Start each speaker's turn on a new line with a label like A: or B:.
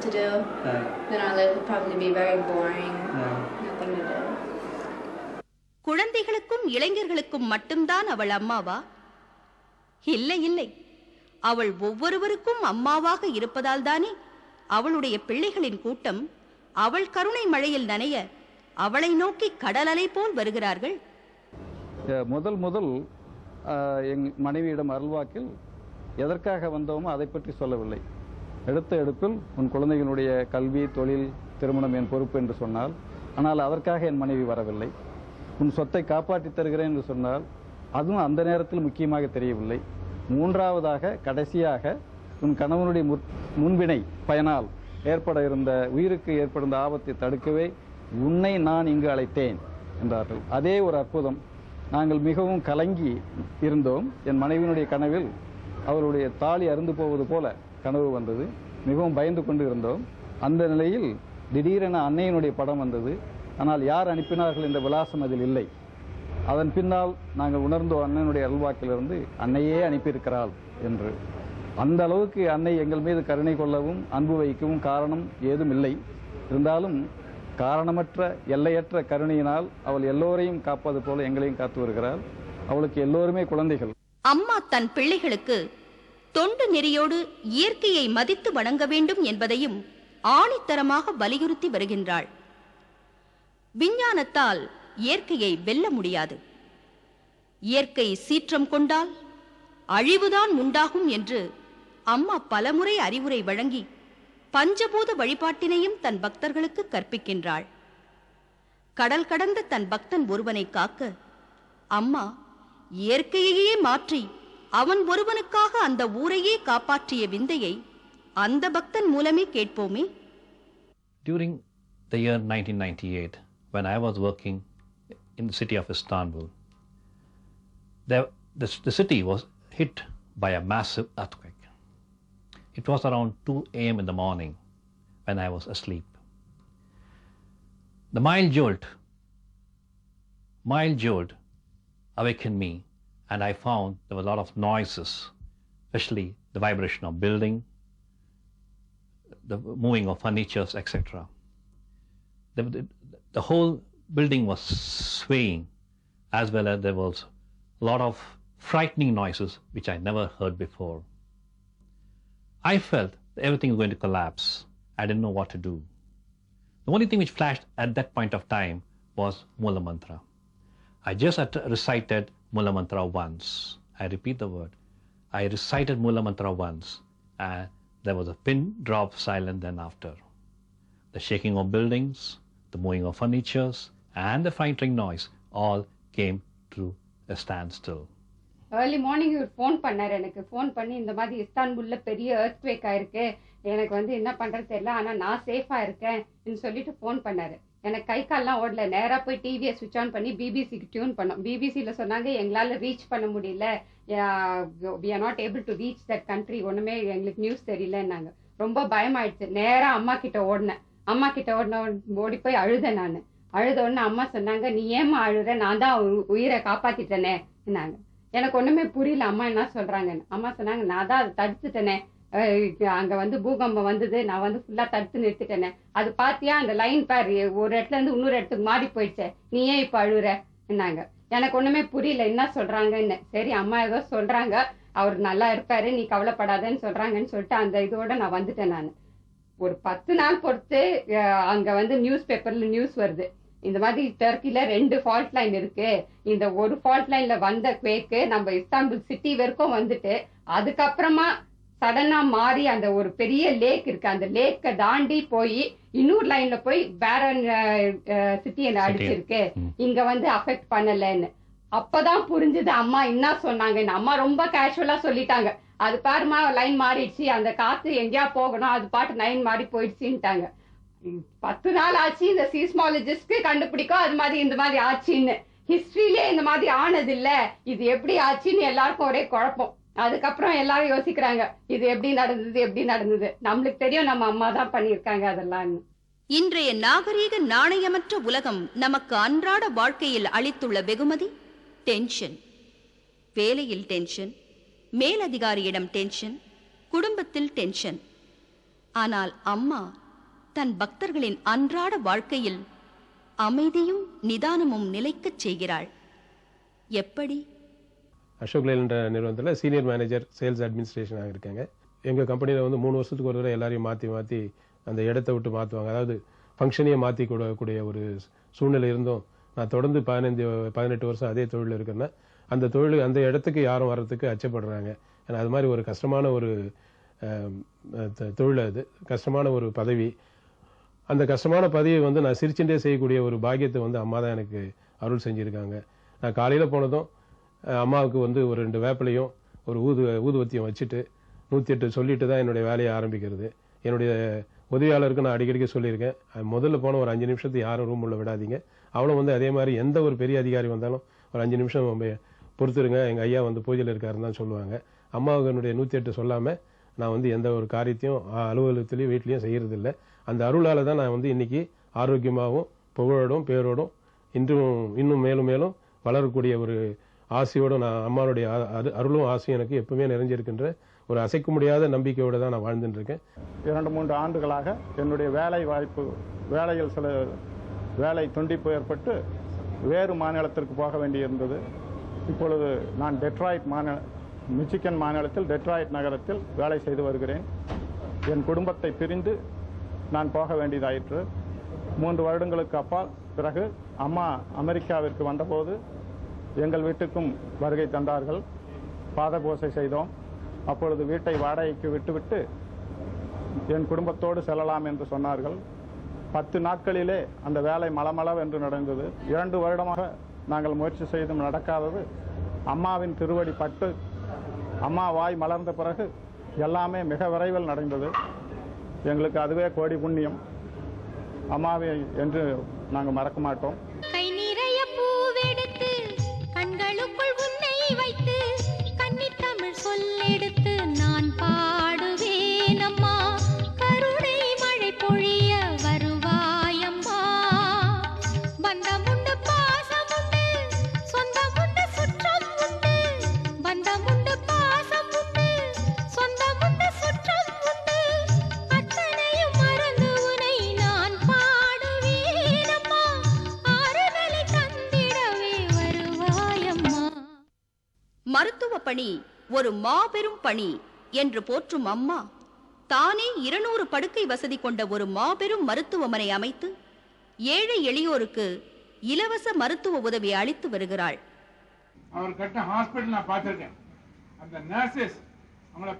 A: to do, then our life would probably be very boring. Nothing to do.
B: குழந்தைகளுக்கும் இளைஞர்களுக்கும் மட்டும்தான் அவள் அம்மாவா? இல்லை இல்லை, அவள் ஒவ்வொருவருக்கும் அம்மாவாக இருப்பதால் தானே அவளுடைய பிள்ளைகளின் கூட்டம் அவள் கருணை மழையில் நனைய அவளை நோக்கி கடல் அலை போல் வருகிறார்கள்.
C: முதல் என் மனைவியிடம் அருள்வாக்கில் எதற்காக வந்தோமோ அதை பற்றி சொல்லவில்லை. எடுத்த எடுப்பில் உன் குழந்தைகளுடைய கல்வி, தொழில், திருமணம் என் பொறுப்பு என்று சொன்னால், ஆனால் அதற்காக என் மனைவி வரவில்லை. உன் சொத்தை காப்பாற்றி தருகிறேன் என்று சொன்னால் அதுவும் அந்த நேரத்தில் முக்கியமாக தெரியவில்லை. மூன்றாவதாக கடைசியாக உன் கணவனுடைய முன்வினை பயனால் ஏற்பட இருந்த உயிருக்கு ஏற்படுந்த ஆபத்தை தடுக்கவே உன்னை நான் இங்கு அழைத்தேன் என்றார்கள். அதே ஒரு அற்புதம். நாங்கள் மிகவும் கலங்கி இருந்தோம். என் மனைவியினுடைய கனவில் அவருடைய தாலி அருந்து போவது போல கனவு வந்தது. மிகவும் பயந்து கொண்டு இருந்தோம். அந்த நிலையில் திடீரென அன்னையினுடைய படம் வந்தது. ஆனால் யார் அனுப்பினார்கள் என்ற விலாசம் அதில் இல்லை. அதன் பின்னால் நாங்கள் உணர்ந்தோம் அண்ணனுடைய அல்வாக்கிலிருந்து அன்னையே அனுப்பியிருக்கிறாள் என்று. அந்த அளவுக்கு அன்னை எங்கள் மீது கருணை கொள்ளவும் அன்பு வைக்கவும் காரணம் ஏதும் இல்லை. இருந்தாலும் காரணமற்ற எல்லையற்ற கருணையினால் அவள் எல்லோரையும் காப்பது போல எங்களையும் காத்து வருகிறாள். அவளுக்கு எல்லோருமே குழந்தைகள்.
B: அம்மா தன் பிள்ளைகளுக்கு தொண்டு நெறியோடு இயற்கையை மதித்து வணங்க வேண்டும் என்பதையும் ஆணித்தரமாக வலியுறுத்தி வருகின்றாள். விஞ்ஞானத்தால் இயற்கையை வெல்ல முடியாது. இயற்கை சீற்றம் கொண்டால் அழிவுதான் உண்டாகும் என்று அம்மா பலமுறை அறிவுரை வழங்கி பஞ்சபூத வழிபாட்டினையும் தன் பக்தர்களுக்கு கற்பிக்கின்றாள். கடல் கடந்த தன் பக்தன் ஒருவனை காக்க அம்மா இயற்கையையே மாற்றி அவன் ஒருவனுக்காக அந்த ஊரையே காப்பாற்றிய விந்தையை அந்த பக்தன் மூலமே கேட்போமே.
D: During the year 1998, when I was working in the city of Istanbul, the city was hit by a massive earthquake. It was around 2 a.m. in the morning when I was asleep. The mild jolt awakened me, and I found there were a lot of noises, especially the vibration of building, the moving of furnitures, etc. The whole building was swaying, as well as there was a lot of frightening noises which I never heard before. I felt everything was going to collapse. I didn't know what to do. The only thing which flashed at that point of time was Mula Mantra. I just recited Mula Mantra once. I repeat the word. I recited Mula Mantra once, and there was a pin drop silence then after. The shaking of buildings, the moving of furnitures, and the frightening noise all came to a standstill.
E: Early morning இவர் phone பண்ணார். எனக்கு phone பண்ணி இந்த மாதிரி இஸ்தான்புல்ல பெரிய earthquake ஆயிருக்கு, எனக்கு என்ன பண்றது தெரியல, ஆனா நான் சேஃபா இருக்கேன் சொல்லிட்டு ஃபோன் பண்ணாரு. எனக்கு கை கால்லாம் ஓடல. நேரா போய் டிவியை சுவிச் ஆன் பண்ணி பிபிசிக்கு டியூன் பண்ணோம். பிபிசியில சொன்னாங்க எங்களால ரீச் பண்ண முடியல, we are not able to reach that country, ஒண்ணுமே எங்களுக்கு நியூஸ் தெரியலன்னாங்க. ரொம்ப பயமாயிடுச்சு. நேரா அம்மா கிட்ட ஓடினேன். அம்மா கிட்ட ஓடி போய் அழுதேன். நான் அழுத உடனே அம்மா சொன்னாங்க, நீ ஏமா அழுத, நான் தான் உயிரை காப்பாத்திட்டேனே என்னாங்க. எனக்கு ஒண்ணுமே புரியல அம்மா என்ன சொல்றாங்கன்னு. அம்மா சொன்னாங்க, நான் தான் அதை தடுத்துட்டேனே, அங்க பூகம்பம் வந்தது, நான் ஃபுல்லா தடுத்து நிறுத்திட்டேனே, அது பாத்தியா அந்த லைன் பேர் ஒரு இடத்துல இருந்து இன்னொரு இடத்துக்கு மாறி போயிடுச்சே, நீ ஏன் இப்ப அழுற என்னாங்க. எனக்கு ஒண்ணுமே புரியல என்ன சொல்றாங்கன்னு. சரி அம்மா ஏதோ சொல்றாங்க, அவர் நல்லா இருப்பாரு, நீ கவலைப்படாதன்னு சொல்றாங்கன்னு சொல்லிட்டு அந்த இதோட நான் வந்துட்டேன். நான் ஒரு 10 நாள் பொறுத்து அங்க நியூஸ் பேப்பர்ல நியூஸ் வருது, இந்த மாதிரி டர்க்கில 2 ஃபால்ட் லைன் இருக்கு, இந்த ஒரு ஃபால்ட் லைன்ல வந்த குவேக்கு நம்ம இஸ்தான்புல் சிட்டி வரைக்கும் வந்துட்டு அதுக்கப்புறமா சடனா மாறி அந்த ஒரு பெரிய லேக் இருக்கு, அந்த லேக்க தாண்டி போய் இன்னொரு லைன்ல போய் வேற சிட்டியை அடிச்சிருக்கு, இங்க அஃபெக்ட் பண்ணலன்னு. அப்பதான் புரிஞ்சது அம்மா என்ன சொன்னாங்கன்னு. அம்மா ரொம்ப கேஷுவலா சொல்லிட்டாங்க, அது பாருமா லைன் மாறிடுச்சு, அந்த காத்து எங்கேயா போகணும், அது பாட்டு லைன் மாறி போயிடுச்சுட்டாங்க. 10 நாள் ஆச்சு இந்த சீஸ்மாலஜிஸ்ட்க்கு கண்டுபிடிக்கும் அது மாதிரி இந்த மாதிரி ஆச்சுன்னு. ஹிஸ்டரியிலே இந்த மாதிரி ஆனது இல்ல, இது எப்படி ஆச்சுன்னு எல்லாருக்கும் ஒரே குழப்பம். அதுக்கப்புறம் எல்லாரும் யோசிக்கிறாங்க, இது எப்படி நடந்தது. நம்மளுக்கு தெரியும் நம்ம அம்மா தான் பண்ணியிருக்காங்க அதெல்லாம்.
B: இன்றைய நாகரீக நாணயமற்ற உலகம் நமக்கு அன்றாட வாழ்க்கையில் அளித்துள்ள வெகுமதி டென்ஷன். வேலையில் டென்ஷன், மேலதிகாரியிடம் டென்ஷன், குடும்பத்தில் டென்ஷன். ஆனால் அம்மா தன் பக்தர்களின் அன்றாட வாழ்க்கையில் அமைதியும் நிதானமும் நிலைக்கச் செய்கிறாள். எப்படி?
F: அசோக் லேலண்ட் என்ற நிறுவனத்தில் சீனியர் மேனேஜர் சேல்ஸ் அட்மினிஸ்ட்ரேஷனாக இருக்காங்க. எங்கள் கம்பெனியில் வந்து 3 வருஷத்துக்கு ஒரு தடவை எல்லாரையும் மாற்றி அந்த இடத்த விட்டு மாற்றுவாங்க. அதாவது ஃபங்க்ஷனையே மாற்றி கூடக்கூடிய ஒரு சூழ்நிலை இருந்தும் நான் தொடர்ந்து 18 வருஷம் அதே தொழில் இருக்கிறேன்னா அந்த தொழில் அந்த இடத்துக்கு யாரும் வர்றதுக்கு அச்சப்படுறாங்க. ஏன்னா அது மாதிரி ஒரு கஷ்டமான ஒரு தொழில், அது கஷ்டமான ஒரு பதவி. அந்த கஷ்டமான பதவியை வந்து நான் சிரிச்சுட்டே செய்யக்கூடிய ஒரு பாக்கியத்தை வந்து அம்மா தான் எனக்கு அருள் செஞ்சுருக்காங்க. நான் காலையில் போனதும் அம்மாவுக்கு வந்து ஒரு 2 வேப்பிலையும் ஒரு ஊதுவத்தியம் வச்சுட்டு 108 சொல்லிட்டு தான் என்னுடைய வேலையை ஆரம்பிக்கிறது. என்னுடைய உதவியாளருக்கு நான் அடிக்கடிக்கு சொல்லியிருக்கேன், முதல்ல போன ஒரு 5 நிமிஷத்துக்கு யாரும் ரூம் உள்ள விடாதீங்க. அவளும் வந்து அதே மாதிரி எந்த ஒரு பெரிய அதிகாரி வந்தாலும் ஒரு 5 நிமிஷம் பொறுத்துருங்க, எங்கள் ஐயா வந்து பூஜையில் இருக்காருன்னு தான் சொல்லுவாங்க. அம்மாவுக்கு என்னுடைய 108 சொல்லாமல் நான் வந்து எந்த ஒரு காரியத்தையும் அலுவலகத்துலேயும் வீட்லேயும் செய்கிறதில்லை. அந்த அருளால் தான் நான் வந்து இன்றைக்கி ஆரோக்கியமாகவும் புகழோடும் பேரோடும் இன்னும் மேலும் மேலும் வளரக்கூடிய ஒரு ஆசையோடு நான் அம்மாவுடைய அருளும் ஆசையும் எனக்கு எப்பவுமே நிறைஞ்சிருக்கின்ற ஒரு அசைக்க முடியாத நம்பிக்கையோடு தான் நான் வாழ்ந்துட்டு இருக்கேன்.
G: 2-3 ஆண்டுகளாக என்னுடைய வேலையில் சில வேலை துண்டிப்பு ஏற்பட்டு வேறு மாநிலத்திற்கு போக வேண்டியிருந்தது. இப்பொழுது நான் மிச்சிகன் மாநிலத்தில் டெட்ராய்ட் நகரத்தில் வேலை செய்து வருகிறேன். என் குடும்பத்தை பிரிந்து நான் போக வேண்டியதாயிற்று. 3 வருடங்களுக்கு அப்பால் பிறகு அம்மா அமெரிக்காவிற்கு வந்தபோது எங்கள் வீட்டுக்கும் வருகை தந்தார்கள். பாத பூசை செய்தோம். அப்பொழுது வீட்டை வாடகைக்கு விட்டுவிட்டு என் குடும்பத்தோடு செல்லலாம் என்று சொன்னார்கள். 10 நாட்களிலே அந்த வேலை மளமளவென்று நடந்தது. 2 வருடமாக நாங்கள் முயற்சி செய்தும் நடக்காதது. அம்மாவின் திருவடி பட்டு அம்மா வாய் மலர்ந்த பிறகு எல்லாமே மிக விரைவில் நடந்தது. எங்களுக்கு அதுவே கோடி புண்ணியம். அம்மாவை என்று நாங்கள் மறக்க மாட்டோம்.
H: கை நிறைய பூவெடுத்து கண்களுக்குள் உன்னை வைத்து கன்னி தமிழ் சொல்லெடுத்து நான் பாடுவேன் அம்மா. கருணை மழை பொழிய வருவாயம்மா. பந்தமுண்டு பாசமுண்டு சொந்தமுண்டு சுற்றம் உண்டு. பந்தமுண்டு பாசமுண்டு சொந்தமுண்டு சுற்றம் உண்டு. அத்தனையும் மறந்து உனை நான் பாடுவேன் அம்மா. ஆறுதலை தந்திடவே வருவாயம்மா.
B: மருத்துவ பணி ஒரு மாபெரும் பணி என்று போற்றும் அம்மா தானே 200 படுக்கை வசதி கொண்ட ஒரு மாபெரும் மருத்துவமனை அமைத்து ஏழை எளியோருக்கு இலவச மருத்துவ உதவி அளித்து வருகிறாள்.
I: அவர் கட்ட ஹாஸ்பிட்டல் நான் பார்த்திருக்கேன். அந்த நர்சஸ் அவங்கள